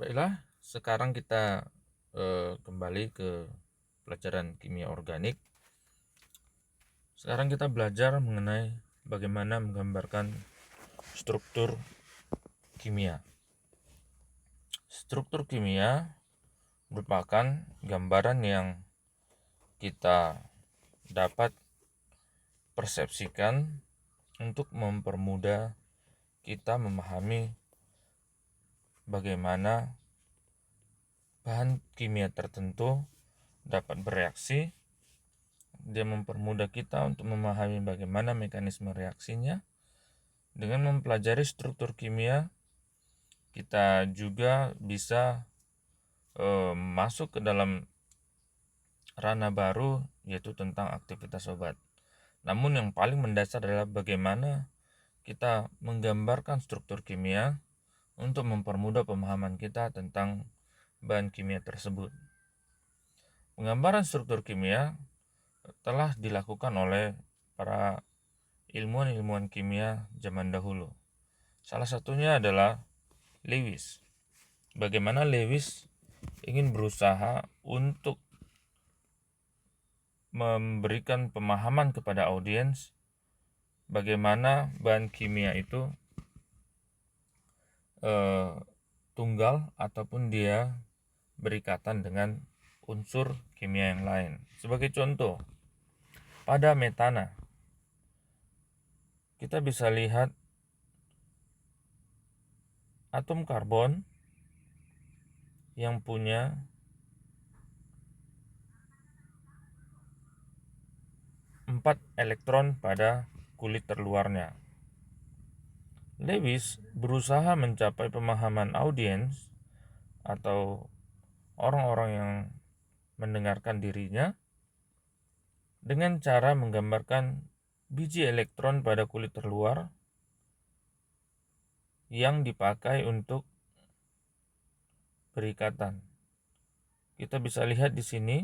Baiklah, sekarang kita kembali ke pelajaran kimia organik. Sekarang kita belajar mengenai bagaimana menggambarkan struktur kimia. Struktur kimia merupakan gambaran yang kita dapat persepsikan untuk mempermudah kita memahami bagaimana bahan kimia tertentu dapat bereaksi. Dia mempermudah kita untuk memahami bagaimana mekanisme reaksinya. Dengan mempelajari struktur kimia, kita juga bisa masuk ke dalam ranah baru, yaitu tentang aktivitas obat. Namun yang paling mendasar adalah bagaimana kita menggambarkan struktur kimia untuk mempermudah pemahaman kita tentang bahan kimia tersebut. Penggambaran struktur kimia telah dilakukan oleh para ilmuwan-ilmuwan kimia zaman dahulu. Salah satunya adalah Lewis. Bagaimana Lewis ingin berusaha untuk memberikan pemahaman kepada audiens bagaimana bahan kimia itu tunggal ataupun dia berikatan dengan unsur kimia yang lain. Sebagai contoh, pada metana kita bisa lihat atom karbon yang punya 4 elektron pada kulit terluarnya. Lewis berusaha mencapai pemahaman audiens atau orang-orang yang mendengarkan dirinya dengan cara menggambarkan biji elektron pada kulit terluar yang dipakai untuk berikatan. Kita bisa lihat di sini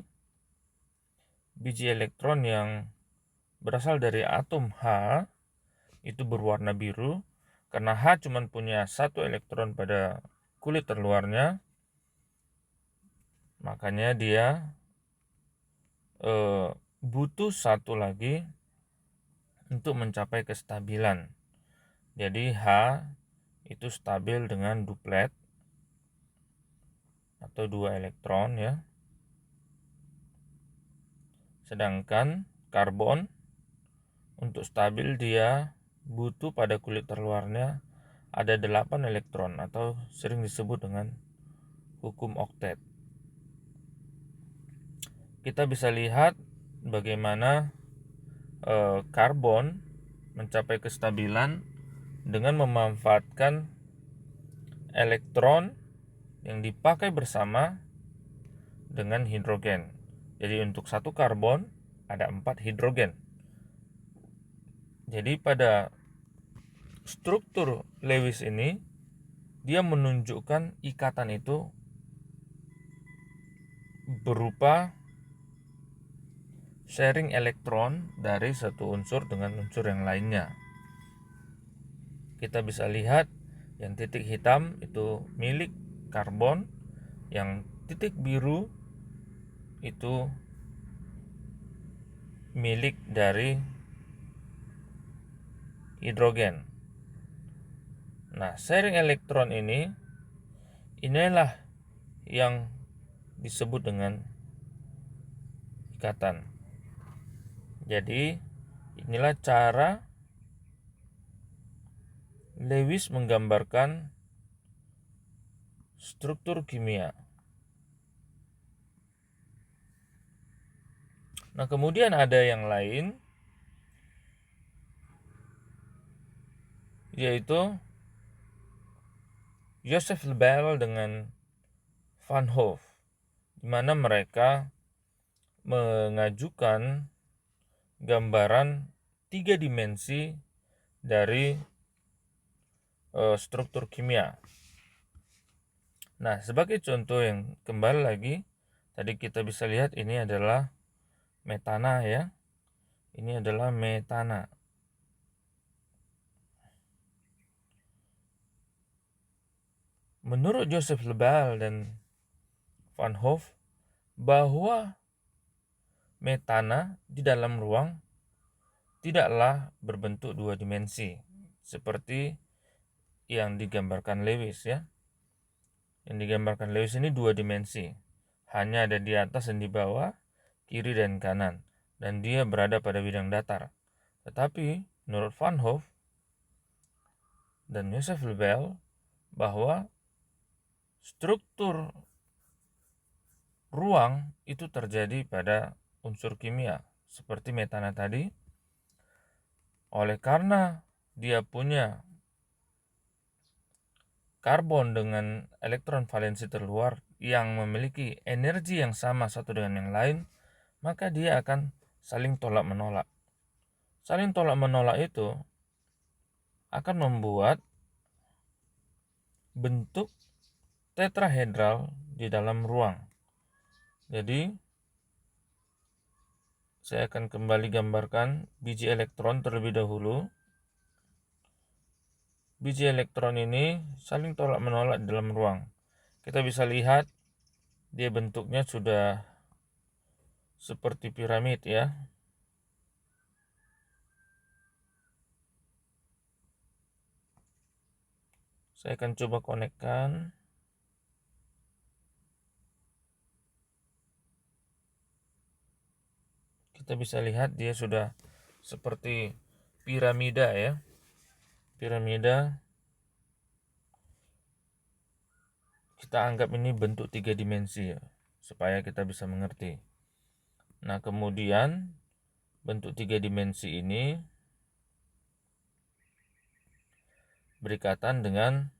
biji elektron yang berasal dari atom H itu berwarna biru karena H cuma punya 1 elektron pada kulit terluarnya, makanya dia butuh 1 lagi untuk mencapai kestabilan. Jadi H itu stabil dengan duplet atau 2 elektron ya. Sedangkan karbon untuk stabil dia butuh pada kulit terluarnya ada 8 elektron atau sering disebut dengan hukum oktet. Kita bisa lihat bagaimana karbon mencapai kestabilan dengan memanfaatkan elektron yang dipakai bersama dengan hidrogen. Jadi untuk 1 karbon ada 4 hidrogen. Jadi pada struktur Lewis ini dia menunjukkan ikatan itu berupa sharing elektron dari satu unsur dengan unsur yang lainnya. Kita bisa lihat yang titik hitam itu milik karbon, yang titik biru itu milik dari hidrogen. Nah, sharing elektron inilah yang disebut dengan ikatan. Jadi, inilah cara Lewis menggambarkan struktur kimia. Nah, kemudian ada yang lain, yaitu Joseph Lebel dengan Van Hove, di mana mereka mengajukan gambaran 3 dimensi dari struktur kimia. Nah, sebagai contoh yang kembali lagi, tadi kita bisa lihat ini adalah metana ya. Ini adalah metana. menurut Joseph Lebel dan Van Hove bahwa metana di dalam ruang tidaklah berbentuk dua dimensi seperti yang digambarkan Lewis ya. Yang digambarkan Lewis ini dua dimensi, hanya ada di atas dan di bawah, kiri dan kanan, dan dia berada pada bidang datar. Tetapi menurut Van Hove dan Joseph Lebel bahwa struktur ruang itu terjadi pada unsur kimia seperti metana tadi. Oleh karena dia punya karbon dengan elektron valensi terluar yang memiliki energi yang sama satu dengan yang lain, maka dia akan saling tolak menolak. Saling tolak menolak itu akan membuat bentuk tetrahedral di dalam ruang. Jadi saya akan kembali gambarkan biji elektron terlebih dahulu. Biji elektron ini saling tolak menolak di dalam ruang. Kita bisa lihat dia bentuknya sudah seperti piramid ya. Saya akan coba konekkan. Kita bisa lihat dia sudah seperti piramida ya. Piramida kita anggap ini bentuk 3 dimensi ya, supaya kita bisa mengerti. Nah, kemudian bentuk 3 dimensi ini berikatan dengan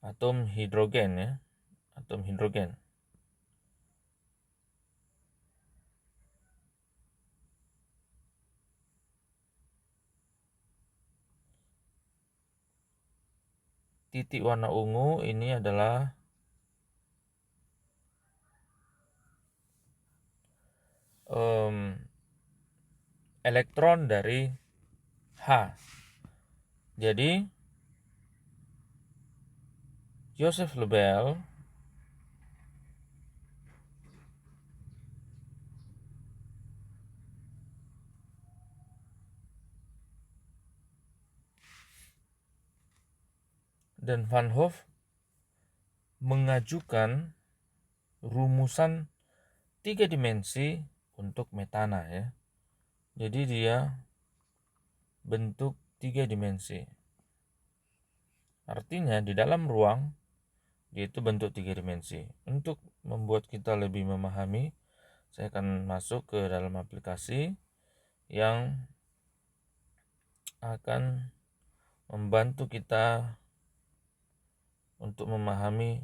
atom hidrogen ya, atom hidrogen. Titik warna ungu ini adalah elektron dari H. Jadi Joseph Lebel dan Van Hove mengajukan rumusan 3 dimensi untuk metana ya. Jadi dia bentuk 3 dimensi. Artinya di dalam ruang dia itu bentuk 3 dimensi. Untuk membuat kita lebih memahami, saya akan masuk ke dalam aplikasi yang akan membantu kita untuk memahami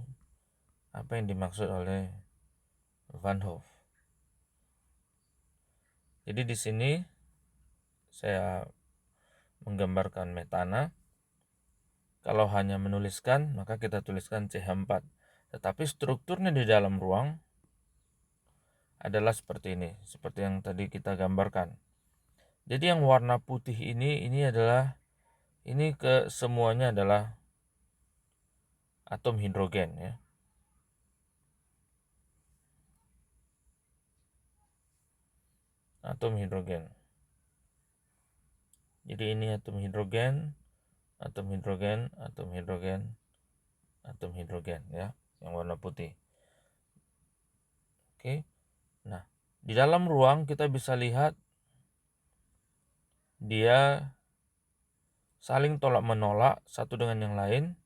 apa yang dimaksud oleh Van Hove. Jadi di sini saya menggambarkan metana. Kalau hanya menuliskan, maka kita tuliskan CH4. Tetapi strukturnya di dalam ruang adalah seperti ini, seperti yang tadi kita gambarkan. Jadi yang warna putih ini adalah, ini ke semuanya adalah atom hidrogen ya. Atom hidrogen. Jadi ini atom hidrogen, atom hidrogen, atom hidrogen, atom hidrogen ya, yang warna putih. Oke. Nah, di dalam ruang kita bisa lihat dia saling tolak menolak satu dengan yang lain,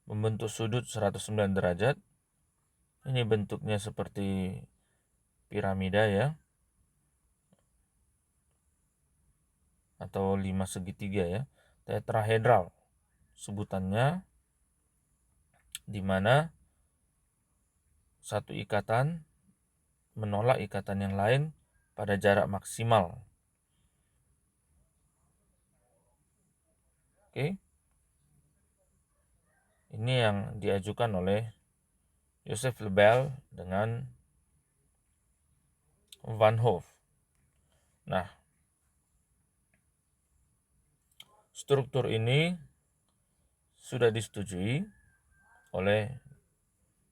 membentuk sudut 109 derajat. Ini bentuknya seperti piramida ya, atau 5 segitiga ya, tetrahedral sebutannya, di mana satu ikatan menolak ikatan yang lain pada jarak maksimal. Oke. Ini yang diajukan oleh Joseph Lebel dengan Van Hove. Nah, struktur ini sudah disetujui oleh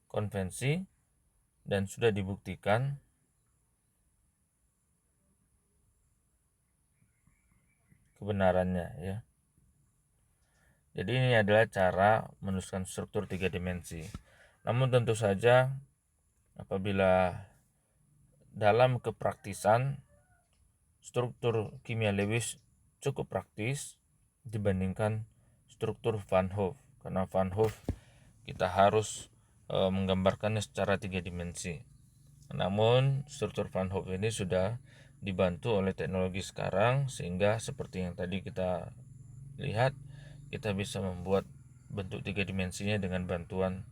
konvensi dan sudah dibuktikan kebenarannya ya. Jadi ini adalah cara menuliskan struktur 3 dimensi. Namun tentu saja apabila dalam kepraktisan struktur kimia Lewis cukup praktis dibandingkan struktur Van Hove, karena Van Hove kita harus menggambarkannya secara 3 dimensi. Namun struktur Van Hove ini sudah dibantu oleh teknologi sekarang, sehingga seperti yang tadi kita lihat, kita bisa membuat bentuk 3 dimensinya dengan bantuan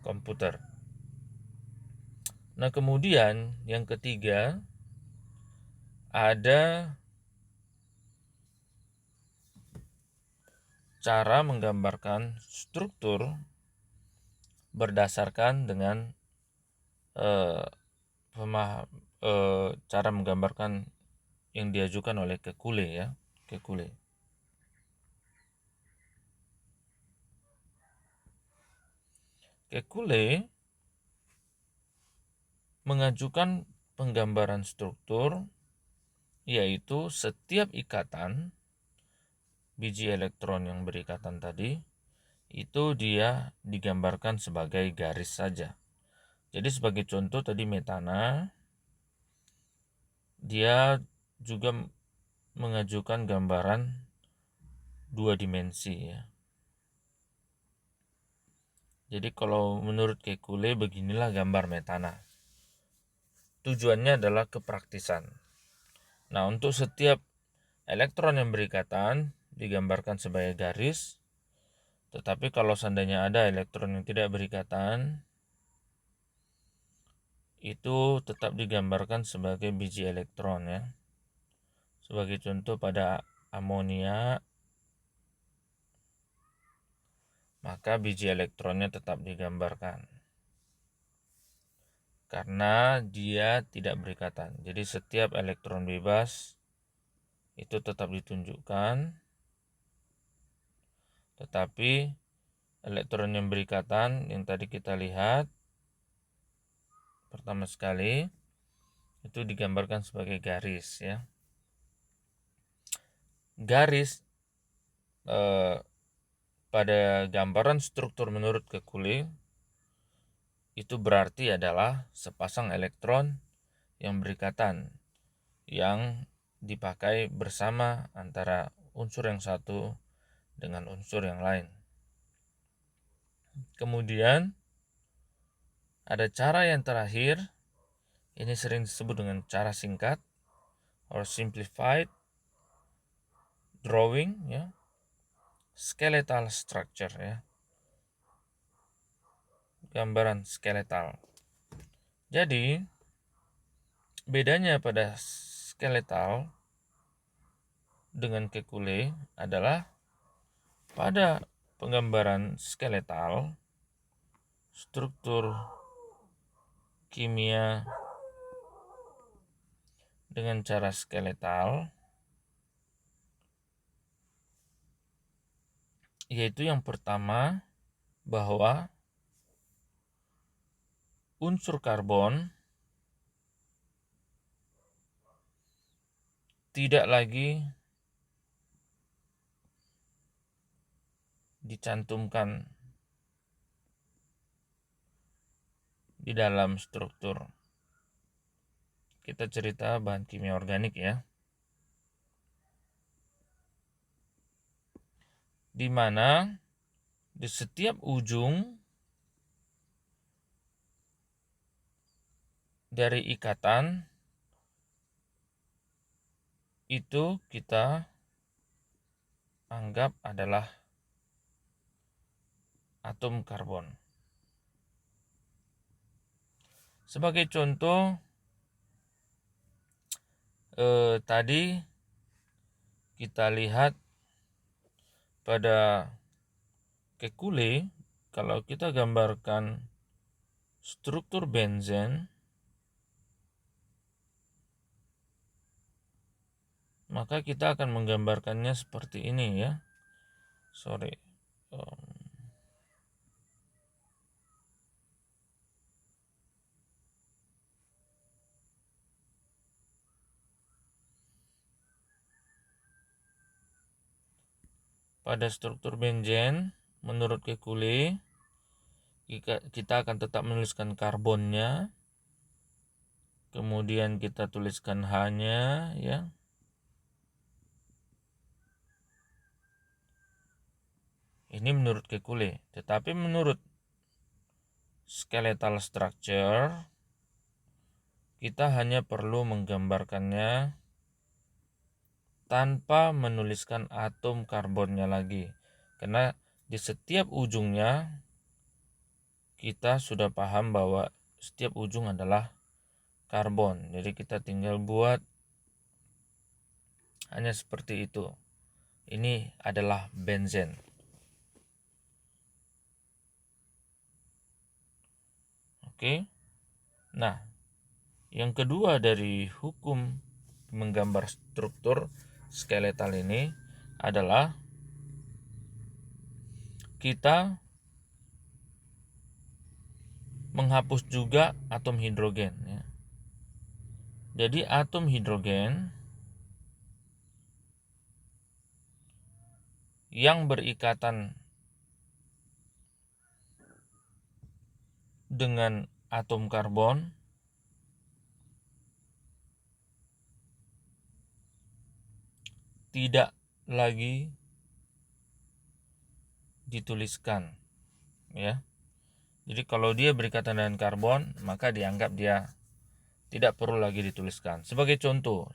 komputer. Nah, kemudian yang ketiga ada cara menggambarkan struktur berdasarkan dengan cara menggambarkan yang diajukan oleh Kekulé ya, Kekulé. Kekulé mengajukan penggambaran struktur, yaitu setiap ikatan biji elektron yang berikatan tadi itu dia digambarkan sebagai garis saja. Jadi sebagai contoh tadi metana, dia juga mengajukan gambaran 2 dimensi ya. Jadi kalau menurut Kekulé beginilah gambar metana. Tujuannya adalah kepraktisan. Nah, untuk setiap elektron yang berikatan digambarkan sebagai garis, tetapi kalau seandainya ada elektron yang tidak berikatan, itu tetap digambarkan sebagai biji elektron ya. Sebagai contoh pada amonia, maka biji elektronnya tetap digambarkan karena dia tidak berikatan. Jadi setiap elektron bebas itu tetap ditunjukkan, tetapi elektron yang berikatan yang tadi kita lihat pertama sekali itu digambarkan sebagai garis ya. Garis pada gambaran struktur menurut Kekulé itu berarti adalah sepasang elektron yang berikatan yang dipakai bersama antara unsur yang satu dengan unsur yang lain. Kemudian ada cara yang terakhir, ini sering disebut dengan cara singkat or simplified drawing ya, skeletal structure ya, gambaran skeletal. Jadi bedanya pada skeletal dengan Kekulé adalah pada penggambaran skeletal, struktur kimia dengan cara skeletal, yaitu yang pertama bahwa unsur karbon tidak lagi dicantumkan di dalam struktur. Kita cerita bahan kimia organik ya, di mana di setiap ujung dari ikatan itu kita anggap adalah atom karbon. Sebagai contoh, tadi kita lihat pada Kekulé, kalau kita gambarkan struktur benzen, maka kita akan menggambarkannya seperti ini ya. pada struktur benzen menurut Kekulé kita akan tetap menuliskan karbonnya, kemudian kita tuliskan H-nya ya. Ini menurut Kekulé, tetapi menurut skeletal structure kita hanya perlu menggambarkannya tanpa menuliskan atom karbonnya lagi, karena di setiap ujungnya kita sudah paham bahwa setiap ujung adalah karbon. Jadi kita tinggal buat hanya seperti itu. Ini adalah benzen. Oke. Nah, yang kedua dari hukum menggambar struktur skeletal ini adalah kita menghapus juga atom hidrogen ya. Jadi atom hidrogen yang berikatan dengan atom karbon tidak lagi dituliskan ya. Jadi kalau dia berikatan dengan karbon, maka dianggap dia tidak perlu lagi dituliskan. Sebagai contoh,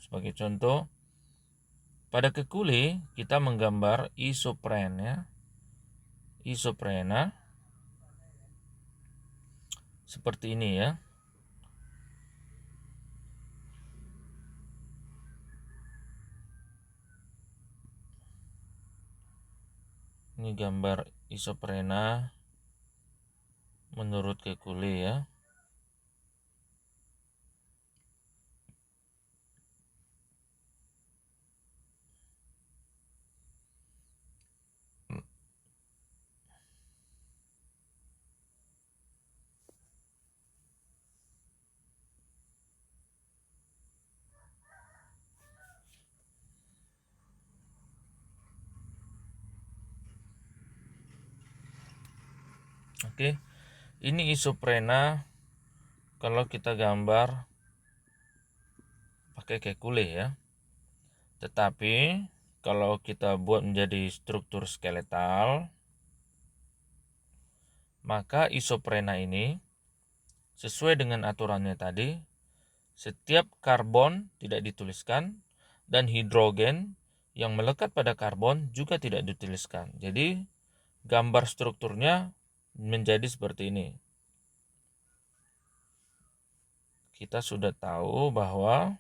pada Kekulé kita menggambar isopren ya. Isoprena seperti ini ya. Ini gambar isoprena menurut Kekulé ya. Oke. Ini isoprena kalau kita gambar pakai Kekulé ya. Tetapi kalau kita buat menjadi struktur skeletal, maka isoprena ini sesuai dengan aturannya tadi, setiap karbon tidak dituliskan dan hidrogen yang melekat pada karbon juga tidak dituliskan. Jadi gambar strukturnya menjadi seperti ini. Kita sudah tahu bahwa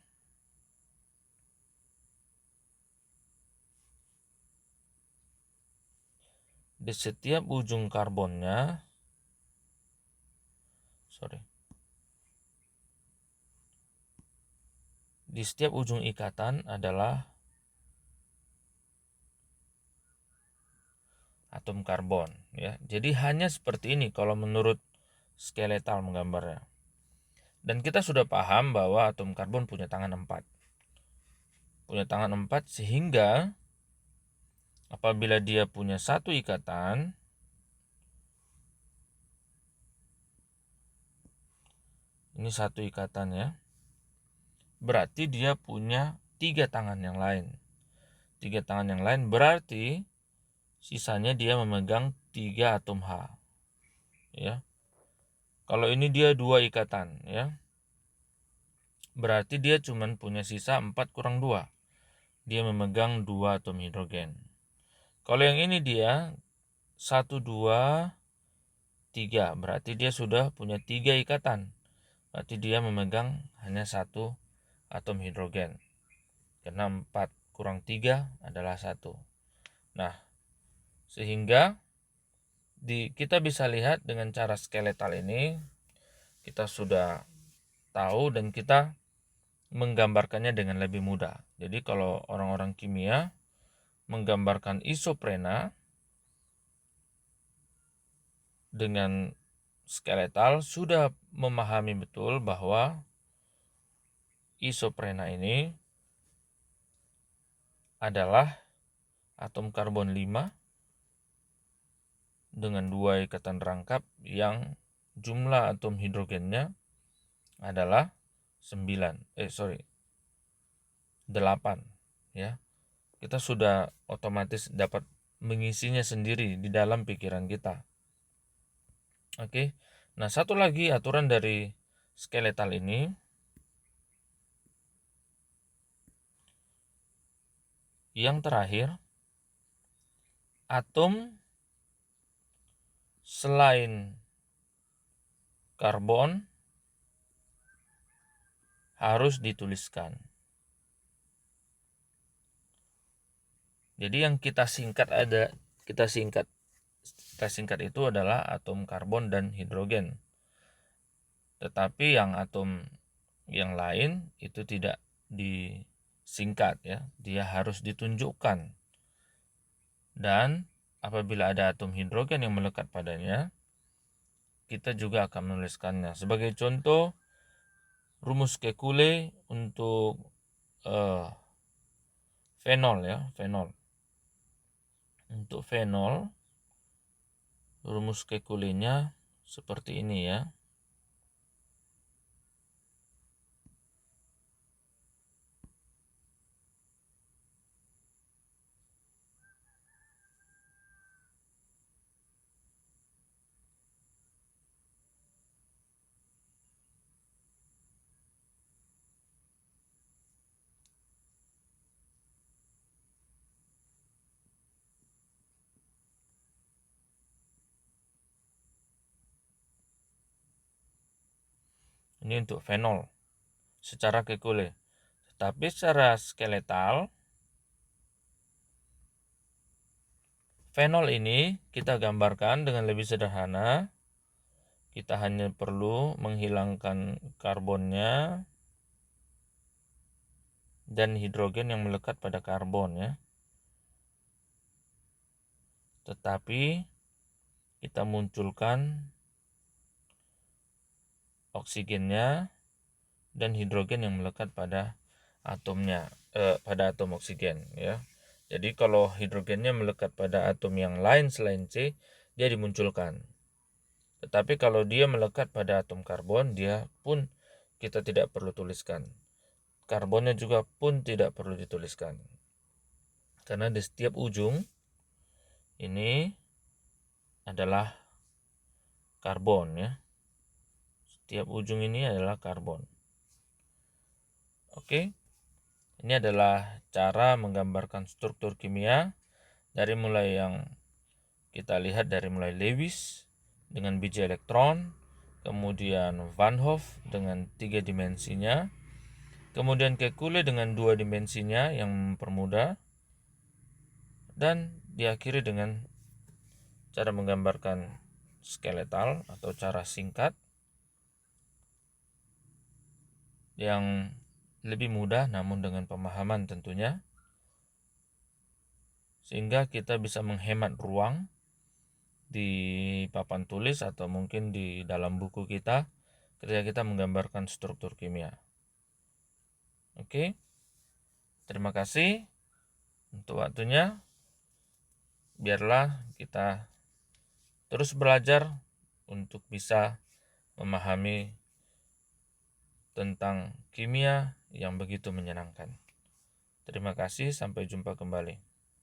di setiap ujung karbonnya, di setiap ujung ikatan adalah atom karbon ya. Jadi hanya seperti ini kalau menurut skeletal menggambarnya. Dan kita sudah paham bahwa atom karbon punya tangan 4. Punya tangan 4 sehingga apabila dia punya satu ikatan, ini satu ikatan ya, berarti dia punya 3 tangan yang lain. 3 tangan yang lain berarti sisanya dia memegang 3 atom H ya. Kalau ini dia 2 ikatan ya, berarti dia cuma punya sisa 4 kurang 2. Dia memegang 2 atom hidrogen. Kalau yang ini dia 1, 2, 3, berarti dia sudah punya 3 ikatan. Berarti dia memegang hanya 1 atom hidrogen. Karena 4 kurang 3 adalah 1. Nah, sehingga kita bisa lihat dengan cara skeletal ini, kita sudah tahu dan kita menggambarkannya dengan lebih mudah. Jadi kalau orang-orang kimia menggambarkan isoprena dengan skeletal sudah memahami betul bahwa isoprena ini adalah atom karbon 5 dengan 2 ikatan rangkap yang jumlah atom hidrogennya adalah 8 ya. Kita sudah otomatis dapat mengisinya sendiri di dalam pikiran kita. Oke. Nah, satu lagi aturan dari skeletal ini, yang terakhir, atom selain karbon harus dituliskan. Jadi yang kita singkat itu adalah atom karbon dan hidrogen. Tetapi yang atom yang lain itu tidak disingkat ya, dia harus ditunjukkan. Dan apabila ada atom hidrogen yang melekat padanya, kita juga akan menuliskannya. Sebagai contoh, rumus Kekulé untuk fenol ya, fenol. Untuk fenol, rumus Kekulé-nya seperti ini ya. Ini untuk fenol secara Kekulé. Tapi secara skeletal, fenol ini kita gambarkan dengan lebih sederhana. Kita hanya perlu menghilangkan karbonnya dan hidrogen yang melekat pada karbon ya. Tetapi kita munculkan oksigennya dan hidrogen yang melekat pada atomnya, pada atom oksigen ya. Jadi kalau hidrogennya melekat pada atom yang lain selain C, dia dimunculkan. Tetapi kalau dia melekat pada atom karbon, dia pun kita tidak perlu tuliskan. Karbonnya juga pun tidak perlu dituliskan. Karena di setiap ujung ini adalah karbon ya. Setiap ujung ini adalah karbon. Oke. Ini adalah cara menggambarkan struktur kimia dari mulai yang kita lihat dari mulai Lewis dengan biji elektron, kemudian Van Hoff dengan 3 dimensinya, kemudian Kekulé dengan 2 dimensinya yang mempermudah, dan diakhiri dengan cara menggambarkan skeletal atau cara singkat yang lebih mudah namun dengan pemahaman tentunya, sehingga kita bisa menghemat ruang di papan tulis atau mungkin di dalam buku kita ketika kita menggambarkan struktur kimia. Oke, terima kasih untuk waktunya. Biarlah kita terus belajar untuk bisa memahami tentang kimia yang begitu menyenangkan. Terima kasih, sampai jumpa kembali.